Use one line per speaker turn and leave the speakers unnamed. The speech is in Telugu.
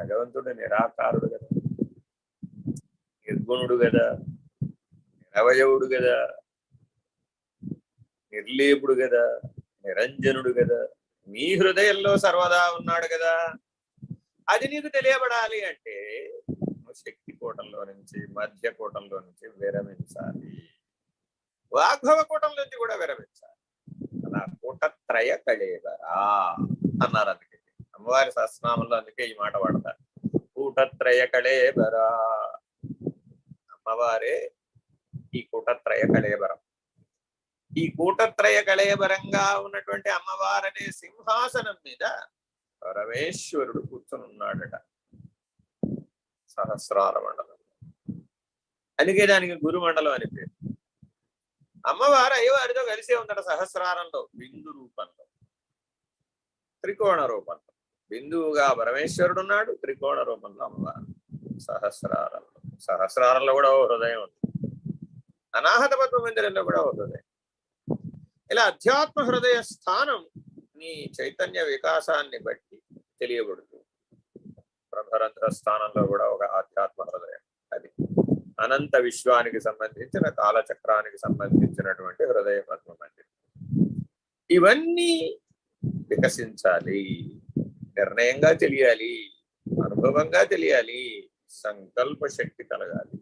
భగవంతుడు నిరాకారుడు కదా, నిర్గుణుడు కదా, నిరవయవుడు కదా, నిర్లేపుడు కదా, నిరంజనుడు కదా, నీ హృదయంలో సర్వదా ఉన్నాడు కదా. అది నీకు తెలియబడాలి అంటే శక్తి కూటంలో నుంచి, మధ్య కూటంలో నుంచి విరమించాలి, వాగ్భవ కూటం నుంచి కూడా విరమించాలి. అలా కూటత్రయ కళేబరా అన్నారు. అందుకే అమ్మవారి సహస్రనామంలో అందుకే ఈ మాట వాడతారు, కూటత్రయ కళేబరా. అమ్మవారే ఈ కూటత్రయ కళేబరం. ఈ కూటత్రయ కళేబరంగా ఉన్నటువంటి అమ్మవారనే సింహాసనం మీద పరమేశ్వరుడు కూర్చొని ఉన్నాడట సహస్రార మండలం. అందుకే దానికి గురుమండలం అని పేరు. అమ్మవారు అయ్యవారితో కలిసే ఉందట సహస్రారంలో, బిందు రూపంలో, త్రికోణ రూపంలో. బిందువుగా పరమేశ్వరుడు ఉన్నాడు, త్రికోణ రూపంలో అమ్మవారు సహస్రారంలో. సహస్రారంలో కూడా ఓ హృదయం ఉంది, అనాహత పద్మ మందిరంలో కూడా ఓ హృదయం. ఇలా అధ్యాత్మ హృదయ స్థానం నీ చైతన్య వికాసాన్ని బట్టి తెలియబడుతుంది. ప్రభరంధ్ర స్థానంలో కూడా ఒక ఆధ్యాత్మ హృదయం, అది అనంత విశ్వానికి సంబంధించిన, కాలచక్రానికి సంబంధించినటువంటి హృదయ పద్మ మందిరం. ఇవన్నీ వికసించాలి, నిర్ణయంగా తెలియాలి, అనుభవంగా తెలియాలి, సంకల్ప శక్తి కలగాలి.